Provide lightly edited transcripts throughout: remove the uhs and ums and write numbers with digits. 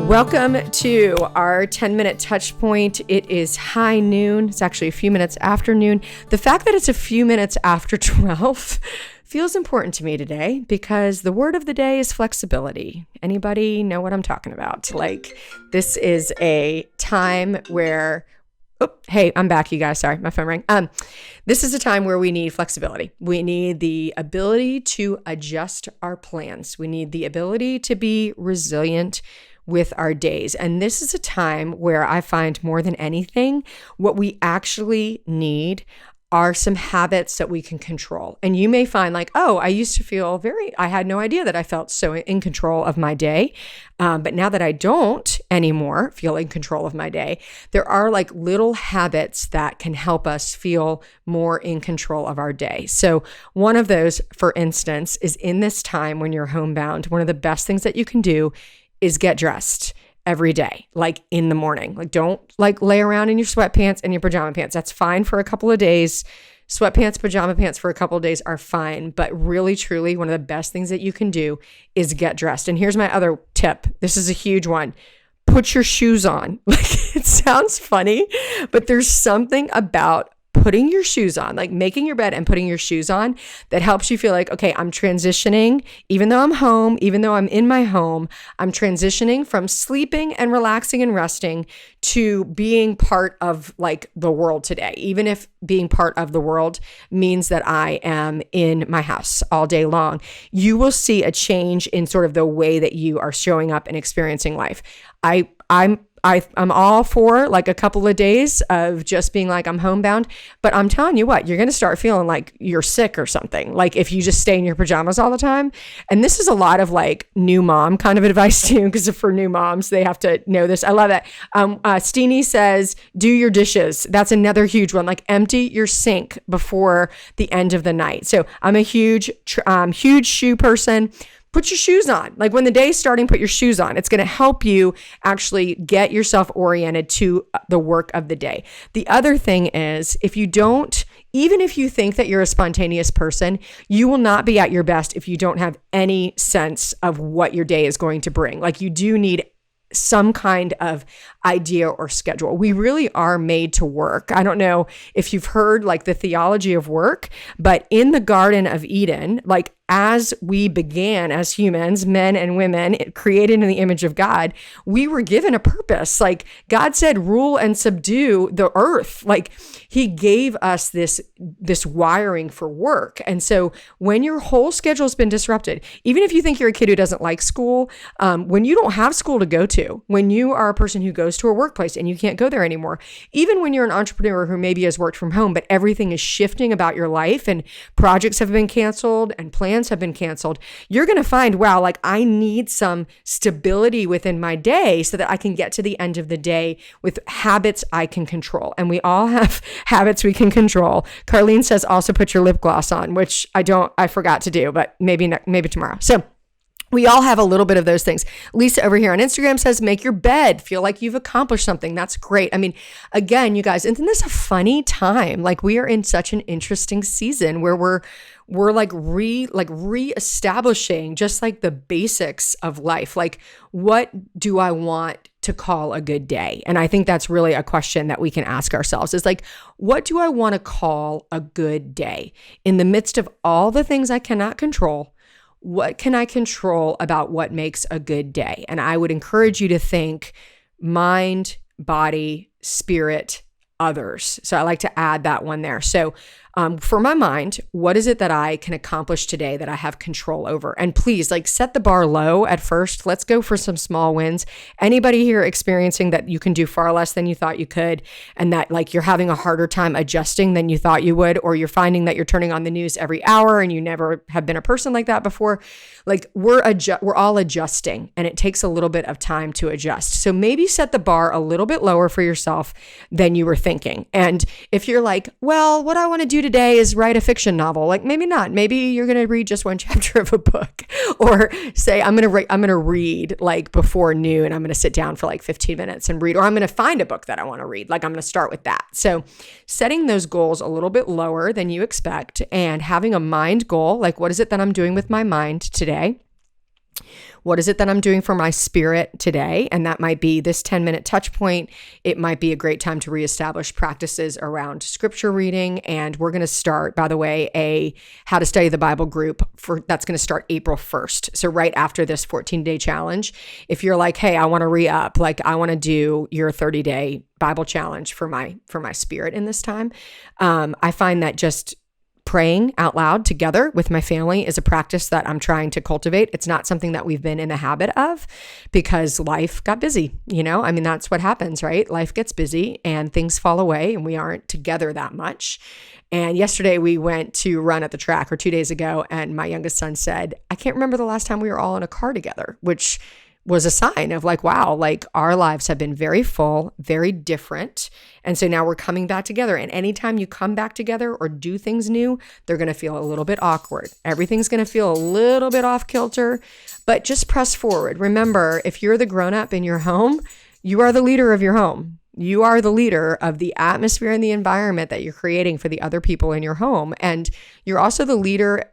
Welcome to our 10-minute touch point. It is high noon. It's actually a few minutes after noon. The fact that it's a few minutes after 12 feels important to me today because the word of the day is flexibility. Anybody know what I'm talking about? Like, this is a time where, hey, I'm back, you guys. Sorry, my phone rang. This is a time where we need flexibility. We need the ability to adjust our plans. We need the ability to be resilient with our days. And this is a time where I find more than anything, what we actually need are some habits that we can control. And you may find like, oh, I used to feel I had no idea that I felt so in control of my day. But now that I don't anymore feel in control of my day, there are like little habits that can help us feel more in control of our day. So one of those, for instance, is in this time when you're homebound, one of the best things that you can do is get dressed every day, like in the morning. Like, don't like lay around in your sweatpants and your pajama pants. That's fine for a couple of days. Sweatpants, pajama pants for a couple of days are fine. But really, truly, one of the best things that you can do is get dressed. And here's my other tip. This is a huge one. Put your shoes on. Like, it sounds funny, but there's something about putting your shoes on, like making your bed and putting your shoes on, that helps you feel like, okay, I'm transitioning, even though I'm home, even though I'm in my home, I'm transitioning from sleeping and relaxing and resting to being part of like the world today. Even if being part of the world means that I am in my house all day long, you will see a change in sort of the way that you are showing up and experiencing life. I'm all for like a couple of days of just being like, I'm homebound, but I'm telling you what, you're going to start feeling like you're sick or something. Like if you just stay in your pajamas all the time. And this is a lot of like new mom kind of advice too, because for new moms, they have to know this. I love that. Steenie says, do your dishes. That's another huge one. Like empty your sink before the end of the night. So I'm a huge shoe person. Put your shoes on. Like when the day's starting, put your shoes on. It's going to help you actually get yourself oriented to the work of the day. The other thing is, even if you think that you're a spontaneous person, you will not be at your best if you don't have any sense of what your day is going to bring. Like you do need some kind of idea or schedule. We really are made to work. I don't know if you've heard like the theology of work, but in the Garden of Eden, like as we began as humans, men and women created in the image of God, we were given a purpose. Like God said, rule and subdue the earth. Like he gave us this wiring for work. And so when your whole schedule has been disrupted, even if you think you're a kid who doesn't like school, when you don't have school to go to, when you are a person who goes to a workplace and you can't go there anymore, even when you're an entrepreneur who maybe has worked from home, but everything is shifting about your life and projects have been canceled and plans have been canceled, you're going to find, wow, like I need some stability within my day so that I can get to the end of the day with habits I can control. And we all have habits we can control. Carlene says also put your lip gloss on, which I forgot to do, but maybe tomorrow. So we all have a little bit of those things. Lisa over here on Instagram says, make your bed, feel like you've accomplished something. That's great. I mean, again, you guys, isn't this a funny time? Like we are in such an interesting season where we're reestablishing just like the basics of life. Like, what do I want to call a good day? And I think that's really a question that we can ask ourselves is like, what do I want to call a good day? In the midst of all the things I cannot control, what can I control about what makes a good day? And I would encourage you to think mind, body, spirit, others. So I like to add that one there. So for my mind, what is it that I can accomplish today that I have control over? And please, like, set the bar low at first. Let's go for some small wins. Anybody here experiencing that you can do far less than you thought you could, and that like you're having a harder time adjusting than you thought you would, or you're finding that you're turning on the news every hour and you never have been a person like that before? Like we're all adjusting, and it takes a little bit of time to adjust. So maybe set the bar a little bit lower for yourself than you were thinking. And if you're like, well, what I want to do today is write a fiction novel. Like maybe not. Maybe you're going to read just one chapter of a book, or say I'm going to read like before noon. I'm going to sit down for like 15 minutes and read, or I'm going to find a book that I want to read. Like I'm going to start with that. So setting those goals a little bit lower than you expect, and having a mind goal, like what is it that I'm doing with my mind today? What is it that I'm doing for my spirit today? And that might be this 10-minute touch point. It might be a great time to reestablish practices around scripture reading. And we're going to start, by the way, a How to Study the Bible group that's going to start April 1st. So right after this 14-day challenge, if you're like, hey, I want to re-up, like I want to do your 30-day Bible challenge for my spirit in this time. I find that just praying out loud together with my family is a practice that I'm trying to cultivate. It's not something that we've been in the habit of because life got busy. I mean, that's what happens, right? Life gets busy and things fall away and we aren't together that much. And yesterday we went to run at the track, or 2 days ago, and my youngest son said, I can't remember the last time we were all in a car together, which was a sign of like, wow, like our lives have been very full, very different. And so now we're coming back together. And anytime you come back together or do things new, they're going to feel a little bit awkward. Everything's going to feel a little bit off kilter, but just press forward. Remember, if you're the grown-up in your home, you are the leader of your home. You are the leader of the atmosphere and the environment that you're creating for the other people in your home. And you're also the leader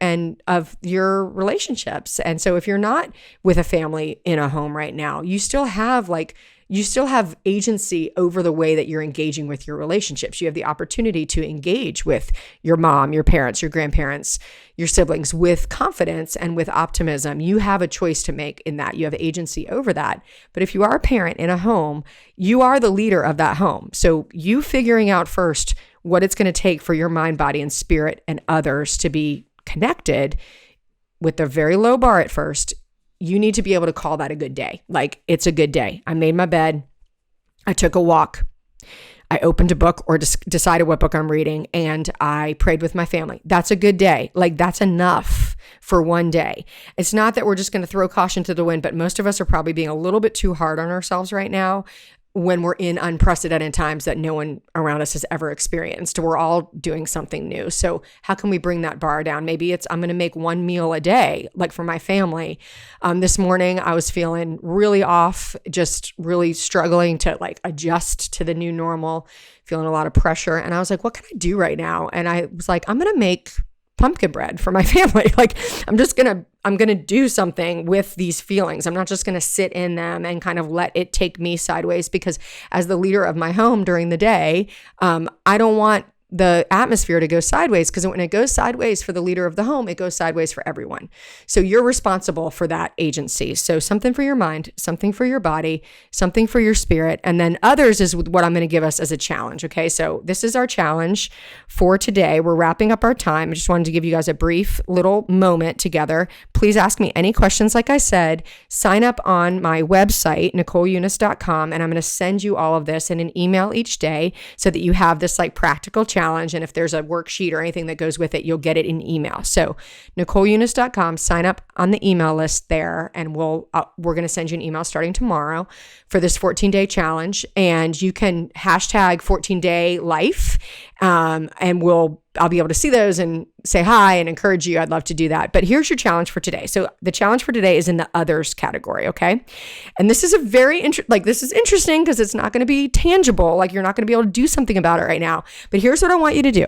of your relationships. And so if you're not with a family in a home right now, you still have agency over the way that you're engaging with your relationships. You have the opportunity to engage with your mom, your parents, your grandparents, your siblings with confidence and with optimism. You have a choice to make in that. You have agency over that. But if you are a parent in a home, you are the leader of that home. So you figuring out first what it's going to take for your mind, body, and spirit and others to be connected with a very low bar at first. You need to be able to call that a good day. Like, it's a good day. I made my bed. I took a walk. I opened a book or decided what book I'm reading, and I prayed with my family. That's a good day. Like, that's enough for one day. It's not that we're just going to throw caution to the wind, but most of us are probably being a little bit too hard on ourselves right now when we're in unprecedented times that no one around us has ever experienced. We're all doing something new. So how can we bring that bar down? Maybe it's, I'm going to make one meal a day, like for my family. This morning I was feeling really off, just really struggling to like adjust to the new normal, feeling a lot of pressure. And I was like, what can I do right now? And I was like, I'm going to make pumpkin bread for my family. Like, I'm going to do something with these feelings. I'm not just going to sit in them and kind of let it take me sideways, because as the leader of my home during the day, I don't want the atmosphere to go sideways, because when it goes sideways for the leader of the home, it goes sideways for everyone. So you're responsible for that agency. So something for your mind, something for your body, something for your spirit, and then others is what I'm going to give us as a challenge. Okay. So this is our challenge for today. We're wrapping up our time. I just wanted to give you guys a brief little moment together. Please ask me any questions. Like I said, sign up on my website, NicoleEunice.com, and I'm going to send you all of this in an email each day so that you have this like practical challenge. And if there's a worksheet or anything that goes with it, you'll get it in email. So NicoleEunice.com, sign up on the email list there, and we're going to send you an email starting tomorrow for this 14-day challenge. And you can hashtag 14-day life, and I'll be able to see those and say hi and encourage you. I'd love to do that. But here's your challenge for today. So the challenge for today is in the others category. Okay. And this is this is interesting because it's not going to be tangible. Like, you're not going to be able to do something about it right now. But here's what I want you to do.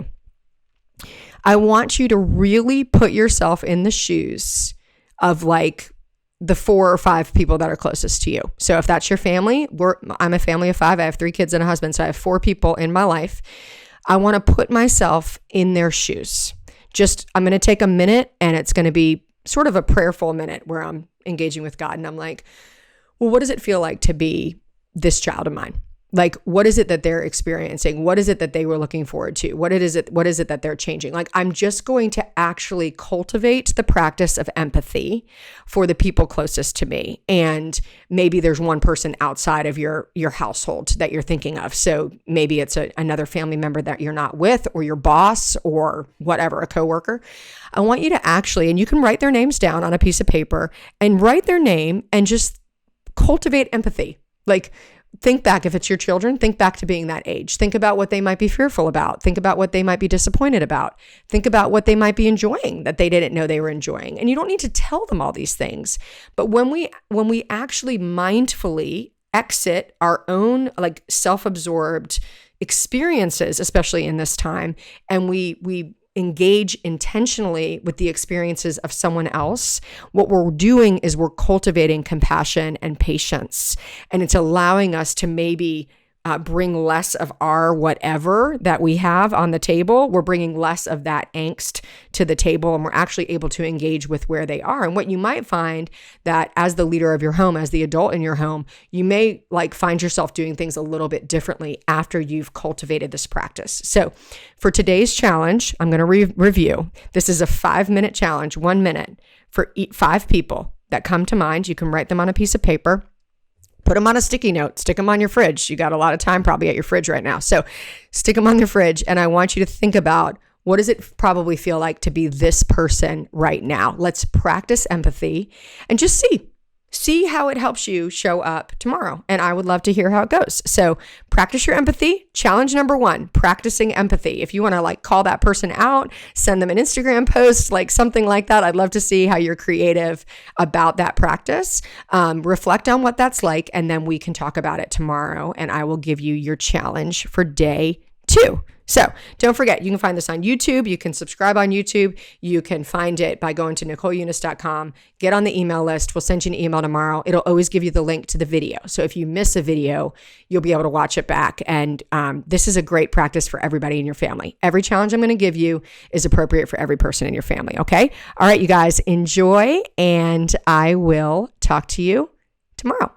I want you to really put yourself in the shoes of like the 4 or 5 people that are closest to you. So if that's your family, I'm a family of 5. I have 3 kids and a husband. So I have 4 people in my life. I want to put myself in their shoes. I'm going to take a minute, and it's going to be sort of a prayerful minute where I'm engaging with God. And I'm like, well, what does it feel like to be this child of mine? Like, what is it that they're experiencing? What is it that they were looking forward to? What is it that they're changing? Like, I'm just going to actually cultivate the practice of empathy for the people closest to me. And maybe there's one person outside of your household that you're thinking of. So maybe it's another family member that you're not with, or your boss, or whatever, a coworker. I want you to actually, and you can write their names down on a piece of paper and write their name and just cultivate empathy. Like, think back, if it's your children, think back to being that age. Think about what they might be fearful about. Think about what they might be disappointed about. Think about what they might be enjoying that they didn't know they were enjoying. And you don't need to tell them all these things. But when we actually mindfully exit our own like self-absorbed experiences, especially in this time, and we engage intentionally with the experiences of someone else, what we're doing is we're cultivating compassion and patience. And it's allowing us to maybe bring less of our whatever that we have on the table. We're bringing less of that angst to the table, and we're actually able to engage with where they are. And what you might find that as the leader of your home, as the adult in your home, you may find yourself doing things a little bit differently after you've cultivated this practice. So for today's challenge, I'm going to review. This is a 5-minute challenge, 1 minute for 5 people that come to mind. You can write them on a piece of paper. Put them on a sticky note, stick them on your fridge. You got a lot of time probably at your fridge right now. So stick them on your fridge. And I want you to think about, what does it probably feel like to be this person right now? Let's practice empathy and just see how it helps you show up tomorrow. And I would love to hear how it goes. So practice your empathy. Challenge number 1, practicing empathy. If you want to call that person out, send them an Instagram post, something like that. I'd love to see how you're creative about that practice. Reflect on what that's like, and then we can talk about it tomorrow. And I will give you your challenge for day 2. So don't forget, you can find this on YouTube. You can subscribe on YouTube. You can find it by going to NicoleUnis.com. Get on the email list. We'll send you an email tomorrow. It'll always give you the link to the video. So if you miss a video, you'll be able to watch it back. And this is a great practice for everybody in your family. Every challenge I'm going to give you is appropriate for every person in your family. Okay? All right, you guys, enjoy. And I will talk to you tomorrow.